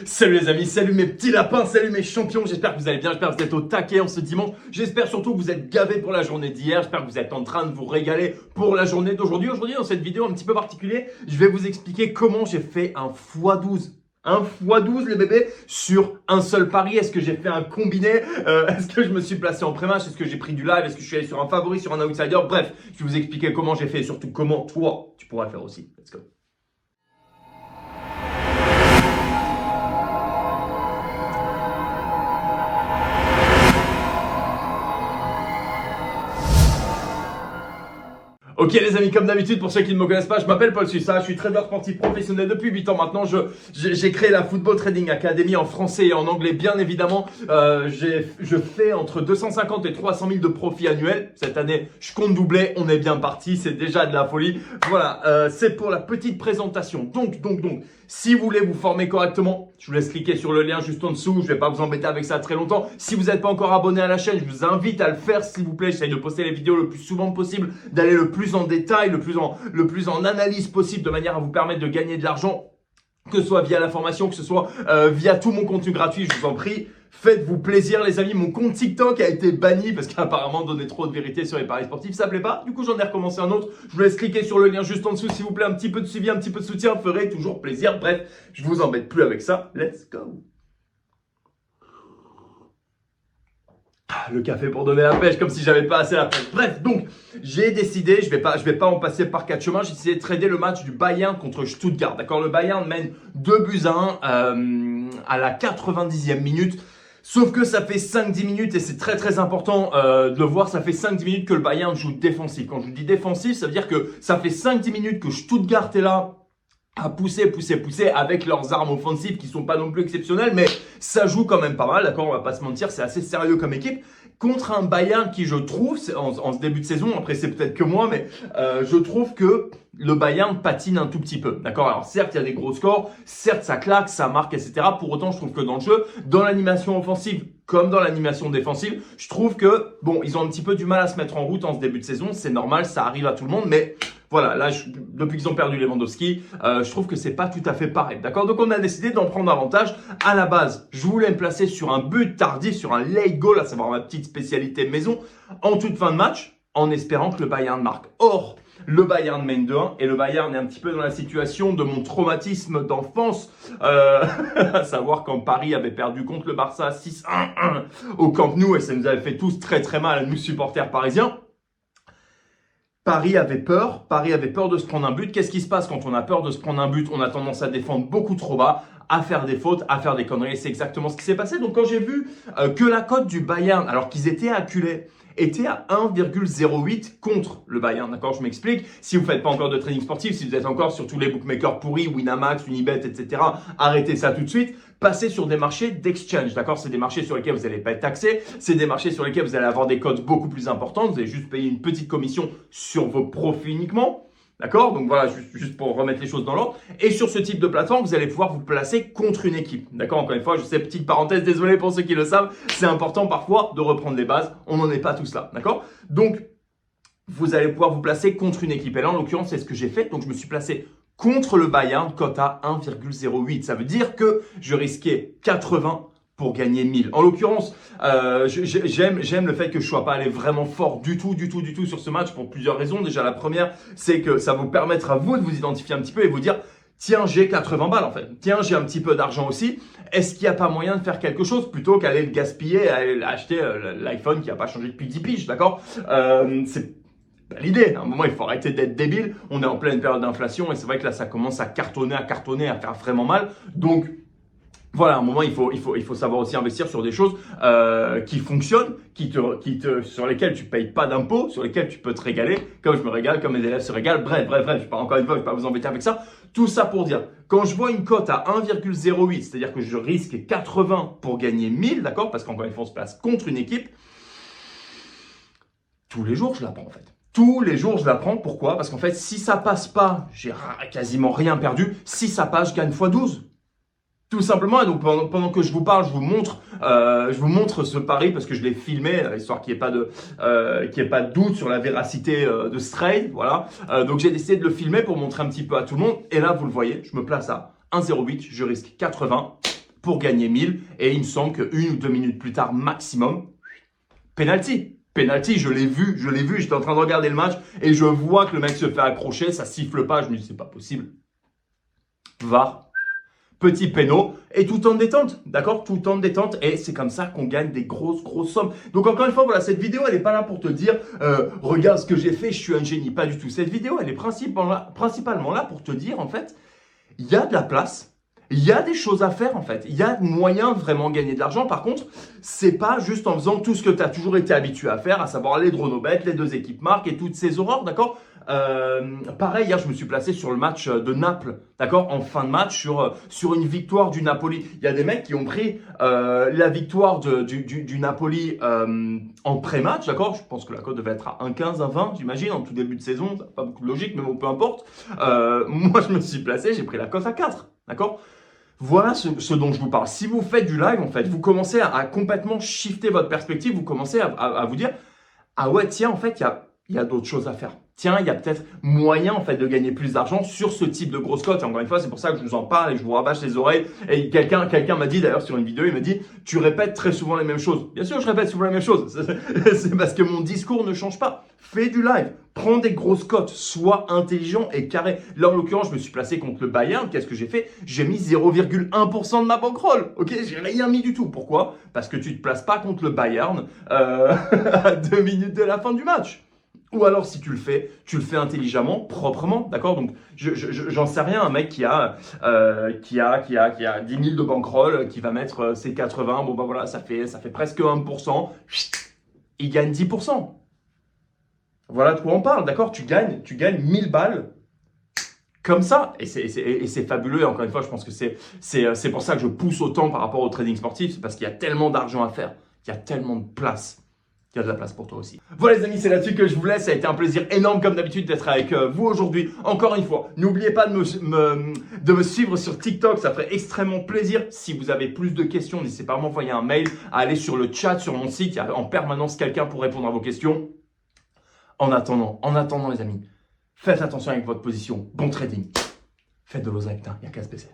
Salut les amis, salut mes petits lapins, salut mes champions, j'espère que vous allez bien, j'espère que vous êtes au taquet en ce dimanche, j'espère surtout que vous êtes gavés pour la journée d'hier, j'espère que vous êtes en train de vous régaler pour la journée d'aujourd'hui. Aujourd'hui, dans cette vidéo un petit peu particulière, je vais vous expliquer comment j'ai fait un x12. Un x12 les bébés sur un seul pari. Est-ce que j'ai fait un combiné? Est-ce que je me suis placé en pré-match? Est-ce que j'ai pris du live? Est-ce que je suis allé sur un favori, sur un outsider? Bref, je vais vous expliquer comment j'ai fait et surtout comment toi, tu pourras le faire aussi. Let's go. Ok les amis, comme d'habitude, pour ceux qui ne me connaissent pas, je m'appelle Paul Sussa, je suis trader sportif professionnel depuis 8 ans maintenant. J'ai créé la Football Trading Academy en français et en anglais bien évidemment. Je fais entre 250 et 300 000 de profit annuel. Cette année, je compte doubler, on est bien parti, c'est déjà de la folie. Voilà, c'est pour la petite présentation. Donc, si vous voulez vous former correctement, je vous laisse cliquer sur le lien juste en dessous. Je ne vais pas vous embêter avec ça très longtemps. Si vous n'êtes pas encore abonné à la chaîne, je vous invite à le faire s'il vous plaît. J'essaie de poster les vidéos le plus souvent possible, d'aller le plus en détail, le plus en analyse possible, de manière à vous permettre de gagner de l'argent, que ce soit via la formation, que ce soit via tout mon contenu gratuit. Je vous en prie, faites-vous plaisir les amis. Mon compte TikTok a été banni parce qu'apparemment donner trop de vérité sur les paris sportifs, ça plaît pas. Du coup, j'en ai recommencé un autre. Je vous laisse cliquer sur le lien juste en dessous s'il vous plaît. Un petit peu de suivi, un petit peu de soutien ferait toujours plaisir. Bref, je vous embête plus avec ça. Let's go. Le café pour donner la pêche, comme si j'avais pas assez la pêche. Bref, donc, j'ai décidé, je vais pas en passer par quatre chemins, j'ai décidé de trader le match du Bayern contre Stuttgart. D'accord, le Bayern mène 2-1 à la 90e minute. Sauf que ça fait 5-10 minutes et c'est très important de le voir, ça fait 5-10 minutes que le Bayern joue défensif. Quand je vous dis défensif, ça veut dire que ça fait 5-10 minutes que Stuttgart est là à pousser avec leurs armes offensives qui sont pas non plus exceptionnelles, mais ça joue quand même pas mal, d'accord, on va pas se mentir, c'est assez sérieux comme équipe, contre un Bayern qui je trouve, en ce début de saison, après c'est peut-être que moi, mais je trouve que le Bayern patine un tout petit peu, d'accord. Alors certes, il y a des gros scores, certes ça claque, ça marque, etc. Pour autant, je trouve que dans le jeu, dans l'animation offensive, comme dans l'animation défensive, je trouve que, bon, ils ont un petit peu du mal à se mettre en route en ce début de saison, c'est normal, ça arrive à tout le monde, mais voilà, là, depuis qu'ils ont perdu Lewandowski, je trouve que c'est pas tout à fait pareil, d'accord. Donc, on a décidé d'en prendre avantage. À la base, je voulais me placer sur un but tardif, sur un late goal, à savoir ma petite spécialité maison, en toute fin de match, en espérant que le Bayern marque. Or, le Bayern mène 2-1 et le Bayern est un petit peu dans la situation de mon traumatisme d'enfance, à savoir quand Paris avait perdu contre le Barça 6-1 au Camp Nou et ça nous avait fait tous très mal à nous supporters parisiens. Paris avait peur de se prendre un but. Qu'est-ce qui se passe quand on a peur de se prendre un but? On a tendance à défendre beaucoup trop bas, à faire des fautes, à faire des conneries. C'est exactement ce qui s'est passé. Donc quand j'ai vu que la cote du Bayern, alors qu'ils étaient acculés, était à 1,08 contre le Bayern, d'accord, je m'explique. Si vous ne faites pas encore de trading sportif, si vous êtes encore sur tous les bookmakers pourris, Winamax, Unibet, etc., arrêtez ça tout de suite. Passez sur des marchés d'exchange, d'accord. C'est des marchés sur lesquels vous n'allez pas être taxé. C'est des marchés sur lesquels vous allez avoir des cotes beaucoup plus importantes. Vous allez juste payer une petite commission sur vos profits uniquement. D'accord? Donc voilà, juste pour remettre les choses dans l'ordre. Et sur ce type de plateforme, vous allez pouvoir vous placer contre une équipe. D'accord? Encore une fois, je sais, petite parenthèse, désolé pour ceux qui le savent, c'est important parfois de reprendre les bases. On n'en est pas tous là. D'accord? Donc, vous allez pouvoir vous placer contre une équipe. Et là, en l'occurrence, c'est ce que j'ai fait. Donc, je me suis placé contre le Bayern, cote à 1,08. Ça veut dire que je risquais 80 pour gagner 1000. En l'occurrence, j'aime le fait que je sois pas allé vraiment fort du tout sur ce match pour plusieurs raisons. Déjà, la première, c'est que ça vous permettra vous de vous identifier un petit peu et vous dire, tiens, j'ai 80 balles en fait. Tiens, j'ai un petit peu d'argent aussi. Est-ce qu'il n'y a pas moyen de faire quelque chose plutôt qu'aller le gaspiller, aller acheter l'iPhone qui n'a pas changé depuis 10 piges, d'accord? C'est l'idée. À un moment, il faut arrêter d'être débile. On est en pleine période d'inflation et c'est vrai que là, ça commence à cartonner, à faire vraiment mal. Donc, voilà, à un moment, il faut savoir aussi investir sur des choses qui fonctionnent, sur lesquelles tu payes pas d'impôts, sur lesquelles tu peux te régaler, comme je me régale, comme mes élèves se régalent. Bref, encore une fois, je vais pas vous embêter avec ça. Tout ça pour dire, quand je vois une cote à 1,08, c'est-à-dire que je risque 80 pour gagner 1000, d'accord, parce qu'encore une fois, on se place contre une équipe, tous les jours, je la prends en fait. Tous les jours, je la prends. Pourquoi? Parce qu'en fait, si ça passe pas, j'ai quasiment rien perdu. Si ça passe, je gagne x12. Tout simplement, et donc pendant que je vous parle, je vous montre ce pari parce que je l'ai filmé, histoire qu'il n'y ait pas de doute sur la véracité de ce trade, voilà. Donc j'ai décidé de le filmer pour montrer un petit peu à tout le monde. Et là, vous le voyez, je me place à 1,08, je risque 80. pour gagner 1000. Et il me semble que 1 ou 2 minutes plus tard maximum, penalty. Penalty, je l'ai vu, j'étais en train de regarder le match et je vois que le mec se fait accrocher, ça siffle pas, je me dis c'est pas possible. VAR, petit péno et tout en détente, d'accord? Tout en détente et c'est comme ça qu'on gagne des grosses sommes. Donc encore une fois, voilà, cette vidéo, elle n'est pas là pour te dire regarde ce que j'ai fait, je suis un génie, pas du tout. Cette vidéo, elle est principalement là pour te dire en fait, il y a de la place. Il y a des choses à faire en fait, il y a moyen de vraiment gagner de l'argent. Par contre, c'est pas juste en faisant tout ce que tu as toujours été habitué à faire, à savoir les dronobets, les 2 équipes marques et toutes ces horreurs, d'accord? Pareil, hier je me suis placé sur le match de Naples, d'accord? En fin de match sur une victoire du Napoli. Il y a des mecs qui ont pris la victoire du Napoli en pré-match, d'accord? Je pense que la cote devait être à 1,15, 1,20, j'imagine, en tout début de saison. Ça n'a pas beaucoup de logique, mais bon, peu importe. Moi je me suis placé, j'ai pris la cote à 4, d'accord? Voilà ce dont je vous parle. Si vous faites du live, en fait, vous commencez à complètement shifter votre perspective, vous commencez à vous dire « Ah ouais, tiens, en fait, il y a d'autres choses à faire. Tiens, il y a peut-être moyen en fait de gagner plus d'argent sur ce type de grosse cote. » Et encore une fois, c'est pour ça que je vous en parle et que je vous rabâche les oreilles. Et quelqu'un m'a dit d'ailleurs sur une vidéo, il m'a dit « Tu répètes très souvent les mêmes choses. » Bien sûr, je répète souvent les mêmes choses. C'est parce que mon discours ne change pas. Fais du live, prends des grosses cotes, sois intelligent et carré. Là, en l'occurrence, je me suis placé contre le Bayern. Qu'est-ce que j'ai fait? J'ai mis 0,1% de ma bankroll. Ok, j'ai rien mis du tout. Pourquoi? Parce que tu ne te places pas contre le Bayern à 2 minutes de la fin du match. Ou alors, si tu le fais intelligemment, proprement, d'accord? Donc, j'en sais rien, un mec qui a 10 000 de bankroll, qui va mettre ses 80, bon bah voilà, ça fait presque 1%, il gagne 10%. Voilà de quoi on parle, d'accord? Tu gagnes 1000 balles comme ça. Et c'est fabuleux. Et encore une fois, je pense que c'est pour ça que je pousse autant par rapport au trading sportif. C'est parce qu'il y a tellement d'argent à faire. Il y a tellement de place. Il y a de la place pour toi aussi. Voilà les amis, c'est là-dessus que je vous laisse. Ça a été un plaisir énorme comme d'habitude d'être avec vous aujourd'hui. Encore une fois, n'oubliez pas de me suivre sur TikTok. Ça ferait extrêmement plaisir. Si vous avez plus de questions, n'hésitez pas à m'envoyer un mail, à aller sur le chat sur mon site. Il y a en permanence quelqu'un pour répondre à vos questions. En attendant les amis, faites attention avec votre position. Bon trading. Faites de l'oseille, putain, il n'y a qu'à se baisser.